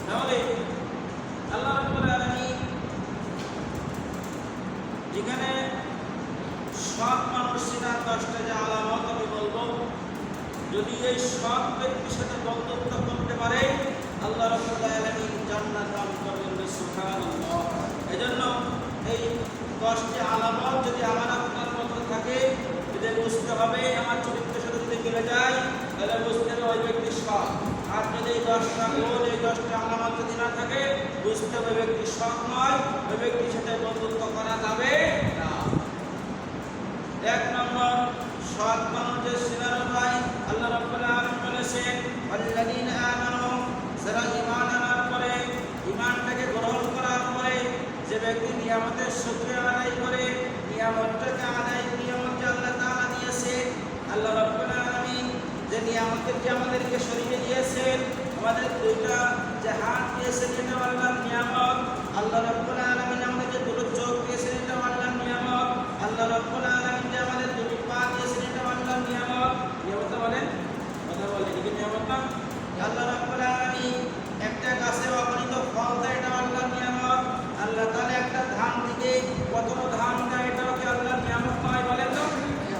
তাহলে আল্লাহ রাব্বুল আলামিন যেখানে সৎ মানুষ চিনার 10টা যে আলামত আমি বলবো, যদি এই সৎ ব্যক্তির সাথে বন্ধুত্ব করতে পারে আল্লাহ রাব্বুল আলামিন জান্নাত দান করবেন। সুবহানাল্লাহ। এজন্য এই 10টি আলামত যদি আমার আপনার মধ্যে থাকে, যদি বুঝতে হবে আমার চরিত্রের সাথে যদি মিলে যায়, তাহলে বুঝতে হবে ওই ব্যক্তি সৎ। আর যদি এই 10টা গুণ, এই 10টি আলামত যদি না থাকে, বুঝতে হবে ব্যক্তি সৎ নয়, ওই ব্যক্তির সাথে বন্ধুত্ব করা যাবে না। 1 নম্বর, সৎ মানুষের সিনার উপায় আল্লাহ রাব্বুল আলামিন বলেছেন, আল্লাযীনা আমানু, যারা ঈমান আনার পরে, ঈমানটাকে গ্রহণ করার পরে যে ব্যক্তি নিয়ামতের শুকরিয়া আদায় করে, নিয়ামতটাকে আদায়, নিয়ামত যে আল্লাহ তাআলা দিয়েছে, আল্লাহ রাব্বুল আলামিন যে নিয়ামতকে আমাদেরকে শরীকে দিয়েছেন, আমাদের দুইটা যে হাত দিয়েছেন এটা আল্লাহর নিয়ামত। আল্লাহ রাব্বুল আলামিন আমাদেরকে দুটো চোখ দিয়েছেন, এটা আল্লাহর নিয়ামত। আল্লাহ রাব্বুল আলামিন যে আমাদের দুটো পা দিয়েছেন, এটা আল্লাহর নিয়ামত। নিয়ামত বলেন, কথা বলেন, এটা কি নিয়ামত না? আল্লাহ রাব্বুল আলামিন একটা গাছে অগণিত ফল দেয়, এটা আল্লাহর নিয়ামত। আল্লাহ তাআলা একটা ধান থেকে কতটা ধান দেয়, এটাও কি আল্লাহর নিয়ামত নয়? বলেন তো,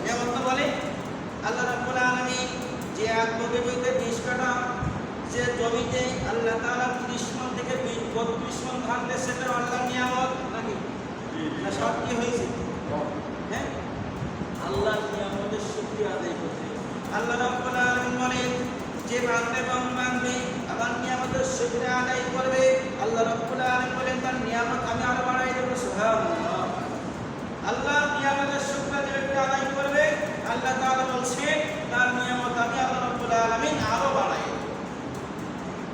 নিয়ামত তো বলে। আল্লাহ রাব্বুল আলামিন যে এক বগিতে 20 কাঠা যে জমিতে আল্লাহ তাআলা 30 মণ থেকে 32 মণ ধান দেয়, সেটা আল্লাহর নিয়ামত নাকি? না, সব কি হয়েছে? হ্যাঁ, আল্লাহর নিয়ামতের শুকরিয়া আদায় করতে। আল্লাহ রাব্বুল আলামিন বলেন, যে বান্দা এবং বান্দি আমার নিয়ামতের শুকরিয়া আদায় করবে, আল্লাহ রাব্বুল আলামিন বলেন তার নিয়ামত আমি আরো বাড়াই দেব। সুবহানাল্লাহ। আল্লাহর নিয়ামতের শুকরিয়া যে ব্যক্তি আদায় করবে, আল্লাহ তাআলা বলছেন তার নিয়ামত আমি আল্লাহ রাব্বুল আলামিন আরো বাড়াই দেব।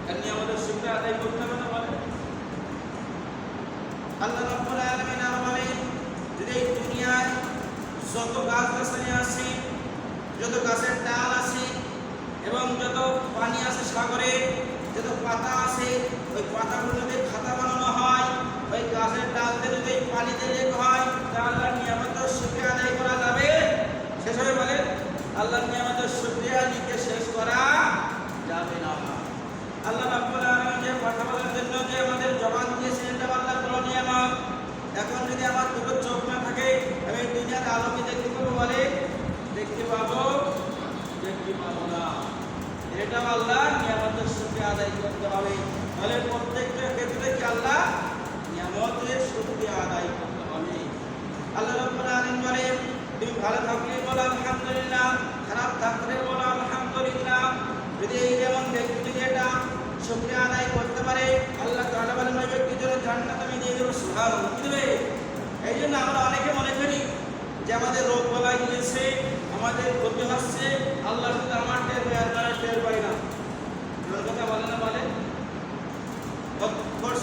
তার নিয়ামতের শুকরিয়া আদায় করতে হবে না? বলেন। আল্লাহ রাব্বুল আলামিন আরো বলেন, যদি এই দুনিয়ায় যত গাছ-গাছালি আছে, যত গাছের ডাল আছে এবং যত পানি আছে সাগরে, যত পাতা আছে, ওই পাতাগুলো যদি খাতা বানানো হয়, ওই গাছের ডাল দিয়ে যদি পানিতে লেখা হয়, তাহলে আল্লাহর নিয়ামতের শুকরিয়া আদায় করা যাবে? শেষ হবে? বলেন। আল্লাহর নিয়ামতের শুকরিয়া লিখে শেষ করা যাবে না। আল্লাহ রাব্বুল আলামিন যে কথা বলার জন্য যে আমাদের জবান দিয়েছেন, এটা আল্লাহর বড় নিয়ামত। এখন যদি আমার দুটো চোখ না থাকে, আমি দুনিয়ার আলোকে দেখতে পাবো? বলে, দেখতে পাবো? দেখতে পাবো না। এটাও আল্লাহর নিয়ামতের শুকরিয়া আদায় করতে হবে। তাহলে প্রত্যেকটা ক্ষেত্রে কি আল্লাহ নিয়ামতের শুকরিয়া আদায় করতে হবে। আল্লাহ রাব্বুল আলামিন বলেন, তুমি ভালো থাকলে বলো আলহামদুলিল্লাহ, খারাপ থাকলে বলো আলহামদুলিল্লাহ। যদি এই যেমন ব্যক্তি যদি এটা শুকরিয়া আদায় করতে পারে, আল্লাহ তাআলা বলেন ওই ব্যক্তির জন্য জান্নাত আমি দিয়ে দেব। সুবহানাল্লাহ। কি দেবে? এই জন্য আমরা অনেকে মনে করি যে আমাদের রোগ বালাই গিয়েছে, আমাদের ক্ষতি হচ্ছে, আল্লাহ শুধু আমার টের পায় আর তারা টের পায় না। এর কথা বলে না? বলে।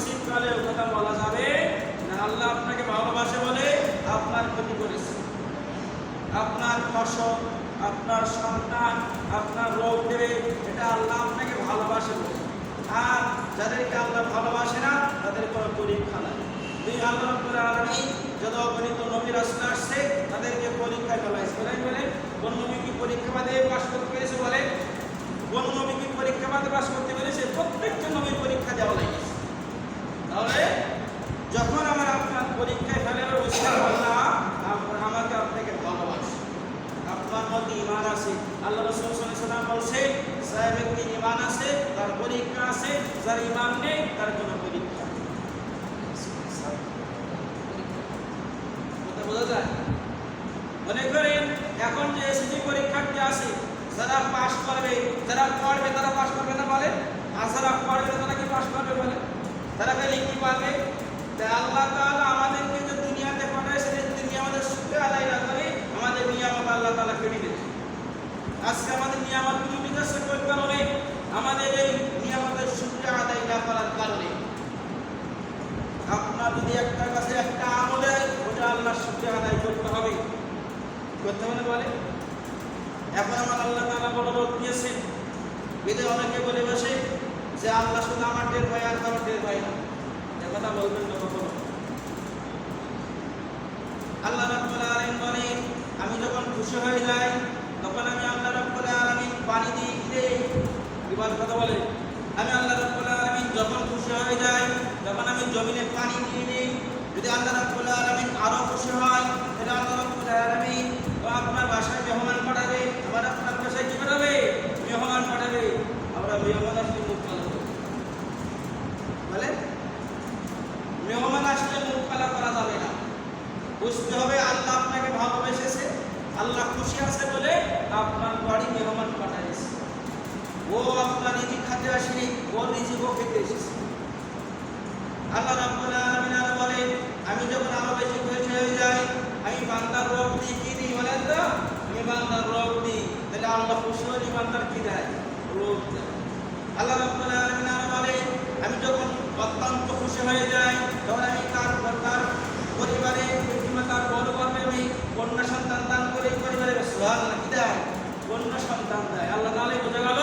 শীতকালে ও কথা বলা যাবে না। আল্লাহ আপনাকে ভালোবাসে বলে আপনার ক্ষতি করেছে। আপনার ফসল, আপনার সন্তান, আপনার রোগ দেবে, এটা আল্লাহ আপনাকে ভালোবাসে বলে। আর যাদেরকে আল্লাহ ভালোবাসে না, তাদের কোনো পরীক্ষা নাই। এই আল্লাহ রাব্বুল আলামিন যত অগণিত নবী রাসূল আসছে, তাদেরকে পরীক্ষায় ফেলাইছে। বলে কোন নবী কি পরীক্ষা বাদে পাস করতে পেরেছে? বলে, কোন নবী কি পরীক্ষা বাদে পাস করতে পেরেছে? প্রত্যেকটা নবী পরীক্ষা দেওয়া লেগেছে। তাহলে যখন আমার আপনার পরীক্ষায় ফেলে, আল্লাহ আমাকে আপনাকে ভালোবাসে, আপনার মধ্যে ঈমান আছে। আল্লাহ রাসূল সাল্লাল্লাহু আলাইহি ওয়াসাল্লাম বলেছেন, যে ব্যক্তির ঈমান আছে তার পরীক্ষা আছে, যার ঈমান নেই তার কোনো পরীক্ষা নেই। কথা বোঝা যায়? মনে করেন এখন যে এসএসসি পরীক্ষার্থী আছে, যারা পাস করবে, যারা পড়বে তারা পাস করবে না? বলে। আর যারা পড়বে তারা কি পাস করবে? বলে। তারা কি লিখতে পারবে? তাই আল্লাহ তাআলা আমাদেরকে যে দুনিয়াতে পাঠাইছেন, তিনি আমাদের শুকরিয়া আদায় না করে আমাদের নিয়ামত আল্লাহ তাআলা কেটে দিয়েছেন। আজকে আমাদের নিয়ামতগুলো বিকাশ করার কারণে, আমাদের এই নিয়ামতের শুকরিয়া আদায় না করার কারণে, আপনার যদি একটা কাছে একটা আম দেয়, ওটা আল্লাহর শুকরিয়া আদায় করতে হবে। করতে হবে? বলে। এখন আমার আল্লাহ তাআলা বড় রোগ দিয়েছেন, এতে অনেকে বলে বসে যে আল্লাহ শুধু আমার টের পায় আর কারো টের পায় না। এ কথা বলবেন না কখনো। আল্লাহ রাব্বুল আলামিন বলেন, আমি যখন খুশি হয়ে যাই, তখন আমি আল্লাহ রাব্বুল আলামিন পানি দিয়ে দেই। এবার কথা বলে, আমি আল্লাহ রাব্বুল আলামিন যখন খুশি জমিনে পানি দিয়ে দিই, যদি আল্লাহ রাব্বুল আলামিন আরো খুশি হয়, তাহলে আল্লাহ রাব্বুল আলামিন আপনার বাসায় মেহমান পাঠাবে, আবার আপনার বাসায় কি পাঠাবে? মেহমান পাঠাবে। আমরা মেহমান আসলে মুখ কালো করি, বলে মেহমান আসলে মুখ কালা করা যাবে না। বুঝতে হবে আল্লাহ আপনাকে ভালোবেসেছে, আল্লাহ খুশি আছে বলে আপনার বাড়ি মেহমান পাঠাইছে। ও আপনার রিজিক খাতে আসেনি, ওর রিজিকও খেতে এসেছে। আল্লাহ রাব্বুল আলামিন আরো বলে, আমি যখন আরো বেশি খুশি হয়ে যাই, আমি বান্দার রব দিই। কি দিই বলেন তো? আমি বান্দার রব দিই। তাহলে আল্লাহ খুশি হলে বান্দার কি দেয়? রব দেয়। আল্লাহ রাব্বুল আলামিন আরো বলে, আমি যখন অত্যন্ত খুশি হয়ে যাই, তখন আমি তার পরিবারে কিংবা তার বড় গর্বে আমি কন্যা সন্তান দান করে পরিবারে সুবহানাল্লাহ কি দেয়? কন্যা সন্তান দেয়। আল্লাহ তাআলা বোঝা গেল,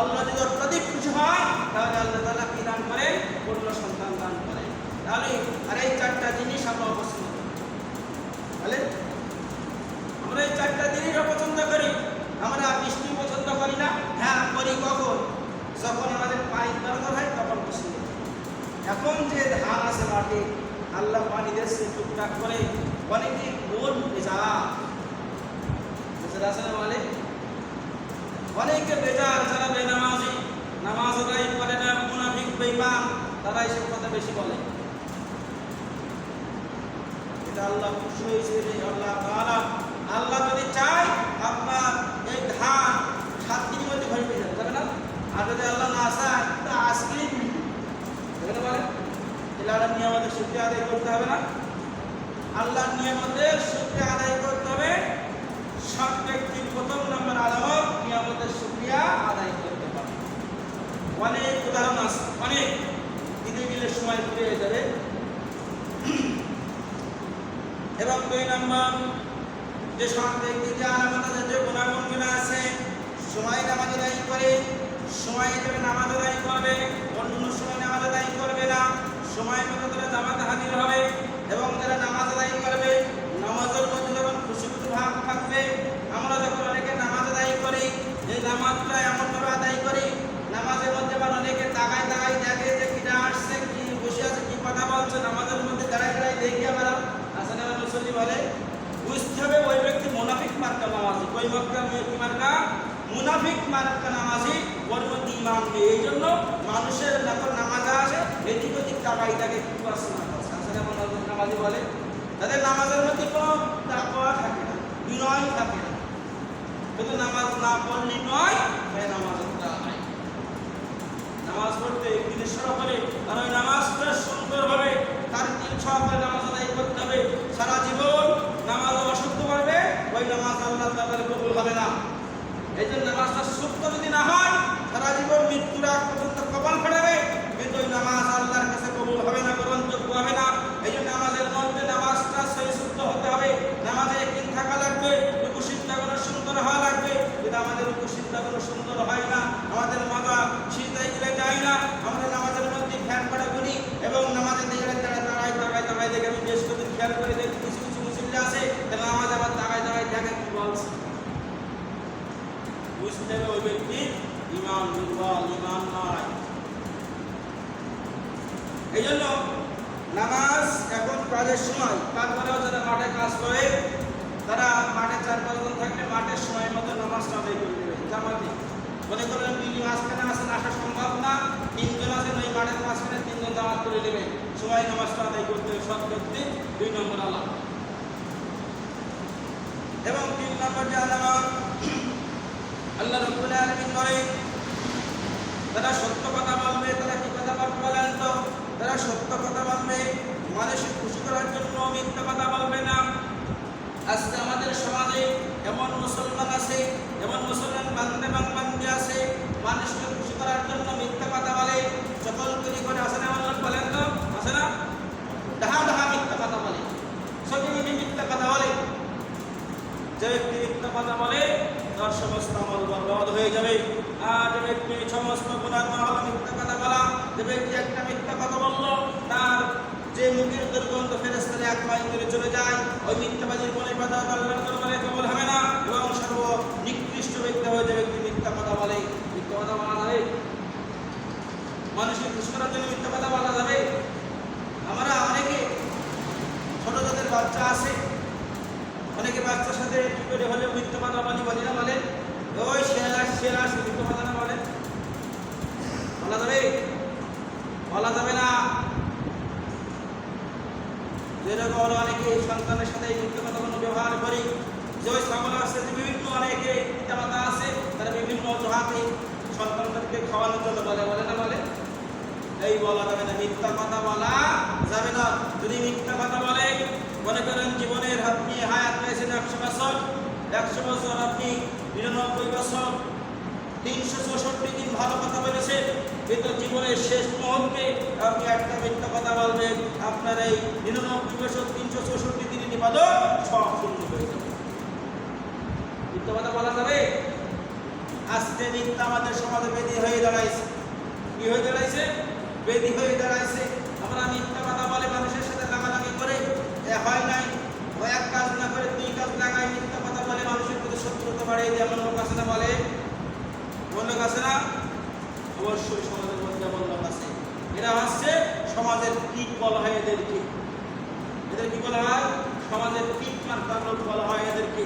আল্লাহ যদি অত্যধিক খুশি হয় তাহলে আল্লাহ তাআলা কি দান করে? কন্যা সন্তান দান করে। তাহলে আর এই চারটা জিনিস আমরা অপছন্দ করি। তাহলে আমরা এই চারটা জিনিস অপছন্দ করি। আমরা বৃষ্টি পছন্দ করি না। হ্যাঁ করি, কখন? যখন আমাদের পানির দরকার হয় তখন পছন্দ করি। এখন যে ধান আছে মাঠে, আল্লাহ পানি দিচ্ছে টুকটাক করে, অনেকে মন বেজার আছে না বলে, অনেকে বেজার, যারা বেনামাজি, নামাজ আদায় করে না, মুনাফিক বেঈমান, তারা এইসব কথা বেশি বলে। এটা আল্লাহ খুশি হয়েছে যে আল্লাহ তাআলা, আল্লাহ যদি চায় আপনার এই ধান 7 দিনের মধ্যে ভরে পেয়ে যাবে না? আর যদি আল্লাহ না চায় তা আজকেই বলে আল্লাহর নিয়ামতের শুকরিয়া আদায় করতে হবে না? আল্লাহর নিয়ামতের শুকরিয়া আদায় করতে হবে। সব ব্যক্তির প্রথম নম্বর আলামত নিয়ামতের শুকরিয়া আদায় করতে পারে। অনেক উদাহরণ আছে, অনেক দিতে গেলে সময় ফুরিয়ে যাবে। এবং 2 নম্বর যে সব ব্যক্তি যে আলামত আছে, যে গুণাগুণ আছে, সময় নামাজ আদায় করে, সময় ধরে নামাজ আদায় করবে, অন্য সময় নামাজ আদায় করবে না, সময় মতো তারা জামাতে হাজির হবে। এবং যারা নামাজ আদায় করবে, নামাজের মধ্যে যখন খুশি খুশি ভাব থাকবে। আমরা যখন অনেকে নামাজ আদায় করি, এই নামাজটা এমনভাবে আদায় করি, নামাজের মধ্যে আবার অনেকে তাকায় তাকায় দেখে যে কিনা আসছে, কি বসে আছে, কি কথা বলছে, নামাজের মধ্যে দাঁড়ায় দাঁড়ায় দেখি আবার আসলে আমার মুসল্লি বলে। বুঝতে হবে ওই ব্যক্তি মুনাফিক মার্কা নামাজি। ওই মার্কা মুনাফিক মার্কা নামাজি, ওর মধ্যে ঈমান নেই। এই জন্য মানুষের যখন নামাজে আসে এদিক ওদিক তাকাই তাকে কি করছে না করছে, আসলে আমার নামাজি বলে তাদের নামাজের মধ্যে কোনো তাকওয়া থাকে না, বিনয় থাকে না। কিন্তু নামাজ না পড়লে নয়, তাই নামাজটা নাই। নামাজ পড়তে দিনের সরকারে আর ওই নামাজটা সুন্দরভাবে তার 3-6 করে নামাজ আদায় করতে হবে। সারা জীবন নামাজ অশুদ্ধ করবে, ওই নামাজ আল্লাহ তাআলা কবুল হবে না। এই জন্য নামাজটা শুদ্ধ যদি না হয়, সারা জীবন মৃত্যুর আগ পর্যন্ত কপাল ফাটাবে, কিন্তু ওই নামাজ আল্লাহর কাছে কবুল হবে না, গ্রহণযোগ্য হবে না। এই জন্য নামাজের মধ্যে নামাজটা সহি শুদ্ধ হতে হবে। নামাজে একদিন থাকা লাগবে, রুকু সিজদাগুলো সুন্দর হওয়া লাগবে। কিন্তু আমাদের রুকু সিজদাগুলো সুন্দর হয় না, আমাদের মাথা সিজদায় গেলে যায় না, আমাদের নামাজের মধ্যে ফ্যান পাড়া করি এবং নামাজের দিকে তাকায় দেখে আমি বেশ কদিন খেয়াল করে দেখি কিছু কিছু মুসল্লি আছে, তাহলে নামাজ আবার তাকায় দেখে কি বলছে। বুঝতে হবে ওই ব্যক্তির ঈমান দুর্বল, ঈমান নাই। এই জন্য নামাজ এখন কাজের সময়, তারপরেও যারা মাঠে কাজ করে, তারা মাঠে 4-5 জন থাকলে মাঠের সময় মতো নামাজটা আদায় করে দেবে জামাতে। মনে করেন বিলি মাঝখানে আসেন, আসা সম্ভব না, 3 জন আছেন, ওই মাঠের মাঝখানে 3 জন জামাত করে দেবে, সময় নামাজটা আদায় করতে হবে। সব ব্যক্তি 2 নম্বর আলামত। এবং 3 নম্বর যে আলামত আল্লাহ রাব্বুল আলামিন করে, তারা সত্য কথা বলবে। তারা কি কথা বলেন তো? তারা সত্য কথা বলবে, মানুষকে খুশি করার জন্য মিথ্যা কথা বলবে না। আজকে আমাদের সমাজে এমন মুসলমান আছে, এমন মুসলমান বান্দে আছে, মানুষকে খুশি করার জন্য মিথ্যা কথা বলে, সকল তৈরি করে। আসে না? আল্লাহ বলেন তো, আসে না? ডাহা মিথ্যা কথা বলে, সত্যি মিথ্যা কথা বলে। যে ব্যক্তি মিথ্যা কথা বলে তার সমস্ত আমল বরবাদ হয়ে যাবে। আর যে ব্যক্তি সমস্ত গুনাহ না হলো মিথ্যা কথা বলা, যে ব্যক্তি একটা মিথ্যা কথা বললো, তার যে মুখের দুর্গন্ধ ফেরেশতারা 1 মাইল দূরে চলে যায়, ওই মিথ্যাবাদীর কোনো ইবাদত আল্লাহর দরবারে কবুল হবে না এবং সর্ব নিকৃষ্ট ব্যক্তি হয়ে যাবে ব্যক্তি মিথ্যা কথা বলে। মিথ্যা কথা বলা যাবে? মানুষকে খুশি করার জন্য মিথ্যা কথা বলা যাবে? আমরা অনেকে ছোট জাতের বাচ্চা আছে, অনেকে বাচ্চার সাথে কি করে হলে মিথ্যা কথা বলি না বলেন, ওই শেয়ার মিথ্যা কথা না বলেন, বলা যাবে? বলা যাবে না। যেরকম অনেকে সন্তানের সাথে মিথ্যা কথা ব্যবহার করি, যে ওই সকল আছে যে বিভিন্ন অনেকে পিতামাতা আছে, তারা বিভিন্ন অজুহাতে সন্তানদেরকে খাওয়ানোর জন্য বলে না বলে? এই বলা যাবে না, মিথ্যা কথা বলা যাবে না। যদি মিথ্যা কথা বলে, মনে করেন জীবনের আপনি হায়াত পেয়েছেন 100 বছর, আপনি 99 বছর 364 দিন ভালো কথা বলেছেন, কিন্তু জীবনের শেষ মুহূর্তে আপনি একটা মিথ্যা কথা বলবেন, আপনার এই 99 বছর 364 দিনের ইবাদত সব শূন্য হয়ে যাবে। মিথ্যা কথা বলা যাবে? আজকে মিথ্যা আমাদের সমাজে বেদি হয়ে দাঁড়াইছে। কি হয়ে দাঁড়াইছে? বেদি হয়ে দাঁড়াইছে। আমরা মিথ্যা কথা বলে মানুষের সাথে লাগালাগি করে হয় নাই, ওই এক কাজ না করে দুই কাজ লাগাই, মিথ্যা কথা বলে মানুষের প্রতি শত্রুতা বাড়িয়ে দিয়ে এমন লোক আছে না? বলে লোক আছে না? অবশ্যই সমাজের মধ্যে এমন লোক আছে। এরা হচ্ছে সমাজের পিঠ বলা হয় এদেরকে। এদের কি বলা হয়? সমাজের পিঠ মার্কার লোক বলা হয় এদেরকে।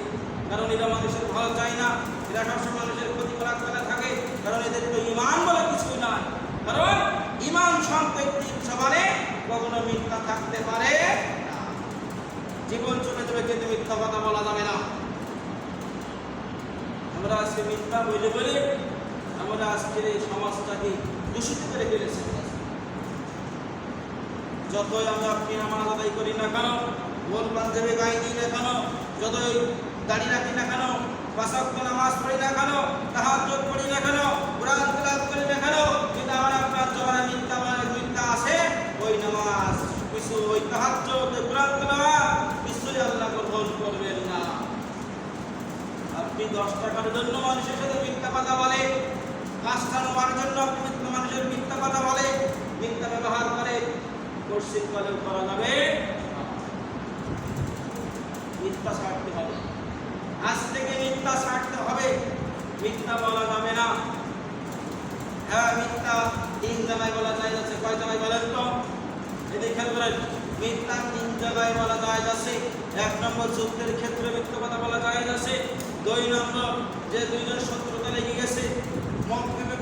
কারণ এরা মানুষের ভালো চায় না, এরা সবসময় মানুষের ক্ষতি করার করে থাকে। কারণ এদের তো ইমান বলে কিছুই নয়। কারণ ইমান সম্পত্তির সবারে কখনো মিথ্যা থাকতে পারে না। জীবন চলে যাবে কিন্তু মিথ্যা কথা বলা যাবে না। আমরা আজকে মিথ্যা বলে বলে আমরা আজকের এই সমাজটাকে দূষিত করে ফেলেছি। যতই আমরা আপনি নামাজ আদায় করি না কেন, গোল পাঞ্জাবি গায়ে দিই না কেন, যতই দাড়ি রাখি না কেন, 5 ওয়াক্ত নামাজ পড়ি না কেন, তাহাজ্জুদ পড়ি না কেন, কোরআন তেলাওয়াত করি না কেন, কিন্তু আমার আপনার জবানে মিথ্যা আছে, ওই নামাজ কিছু, ওই তাহাজ্জুদ, ওই কোরআন তেলাওয়াত কিছুই আল্লাহ গ্রহণ করবেন না। আপনি 10 টাকার জন্য মানুষের সাথে মিথ্যা কথা বলে, 5 টাকা নেওয়ার জন্য আপনি মানুষের মিথ্যা কথা বলে, মিথ্যা ব্যবহার করে, কোর্সিক কলেও করা যাবে। মিথ্যা ছাড়তে হবে, আজ থেকে মিথ্যা ছাড়তে হবে। মিথ্যা বলা যাবে না। হ্যাঁ, মিথ্যা 3 জায়গায় বলা যায় আছে। কয় জায়গায় বলেন তো? এদিকে খেয়াল করেন, মিথ্যা 3 জায়গায় বলা যায় আছে। 1 নম্বর যুদ্ধের ক্ষেত্রে মিথ্যা কথা বলা যায় আছে। 2 নম্বর যে দুইজন শত্রুতা লেগে গেছে,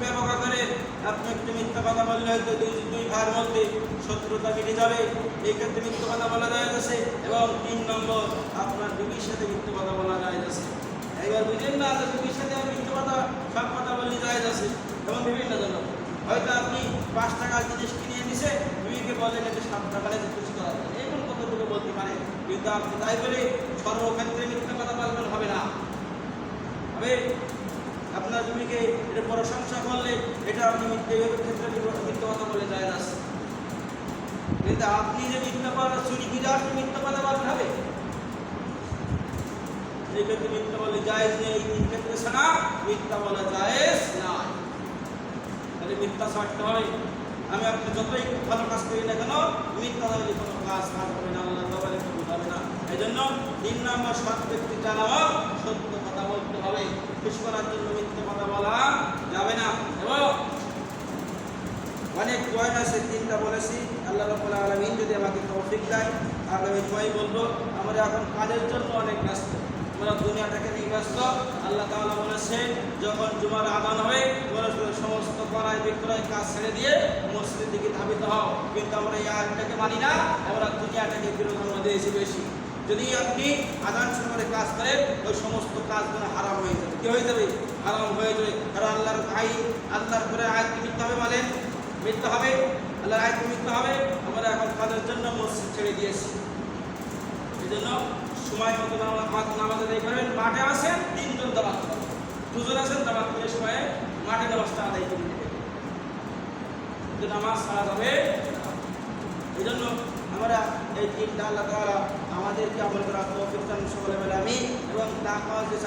ব্যবহার করে আপনি একটু মিথ্যা কথা বললে হয়তো দুই ভাইয়ের মধ্যে শত্রুতা মিটে যাবে, এই ক্ষেত্রে মিথ্যা কথা বলা যায় আছে। এবং 3 নম্বর আপনার বিবির সাথে মিথ্যা কথা বলা যায় আছে। এবার বুঝেন না যে বিবির সাথে মিথ্যা কথা সব কথা বললে যায় আছে। এবং বিভিন্ন জন্য হয়তো আপনি 5 টাকার জিনিস কিনে নিছে, বিবিকে বলেন এটা 7 টাকায় খুশি করা যায়, এমন কতগুলো বলতে পারে। কিন্তু আপনি তাই বলে সর্বক্ষেত্রে মিথ্যা কথা বলবেন হবে না। হবে আপনার জমিকে এটা প্রশংসা করলে এটা আপনি ক্ষেত্রে মিথ্যা কথা বলে যায় না। কিন্তু আপনি যে মিথ্যা কথা চুরি কিনে আপনি মিথ্যা কথা বলতে হবে, এই ক্ষেত্রে মিথ্যা বলে জায়েজ নেই। এই 3 ক্ষেত্রে ছাড়া মিথ্যা বলা জায়েজ নয়। তাহলে মিথ্যা ছাড়তে হবে। আমি আপনি যতই ভালো কাজ করি না কেন, মিথ্যা বলে কোনো কাজ হবে না, আল্লাহ তাআলা কবুল হবে না। এই জন্য 3 নম্বর সৎ ব্যক্তি জানা সত্য কথা বলতে হবে। খুশ করার জন্য মিথ্যা কথা বলা যাবে না। এবং অনেক পয়েন্ট আছে, 3টা বলেছি। আল্লাহ রাব্বুল আলামিন যদি আমাকে তৌফিক দেয়, আগামী সময় বলবো। আমরা এখন কাজের জন্য অনেক ব্যস্ত, আমরা দুনিয়াটাকে নিয়ে ব্যস্ত। আল্লাহ তাআলা বলেছেন যখন জুমার আযান হবে সমস্ত ক্রয় বিক্রয় কাজ ছেড়ে দিয়ে মসজিদের দিকে ধাবিত হও। কিন্তু আমরা এই আয়াতটাকে মানি না, আমরা দুনিয়াটাকে বিরোধের মধ্যে এসে বেশি। যদি আপনি আযান শুরু করে কাজ করেন, ওই সমস্ত কাজগুলো হারাম হয়ে যাবে। কি হয়ে যাবে? হারাম হয়ে যাবে। কারণ আল্লাহর আইন, আল্লাহর করে আয়াত মিথ্যা হবে, বলেন মিথ্যা হবে, আল্লাহর আয়াত মিথ্যা হবে। আমরা এখন কাজের জন্য মসজিদ ছেড়ে দিয়েছি। এই জন্য সময় মতো নামাজ আদায় করেন। মাঠে আসেন, 3 জন জামাত করেন, 2 জন আছেন জামাত করে সময়ে মাঠে নামাজটা আদায় করে নেবেন। কিন্তু নামাজ ছাড়া যাবে। এই জন্য আমরা এই 3টা আল্লাহ তাআলা আমাদেরকে আমল করার তৌফিক দান সকলে বলে আমিন। এবং তাকওয়া যে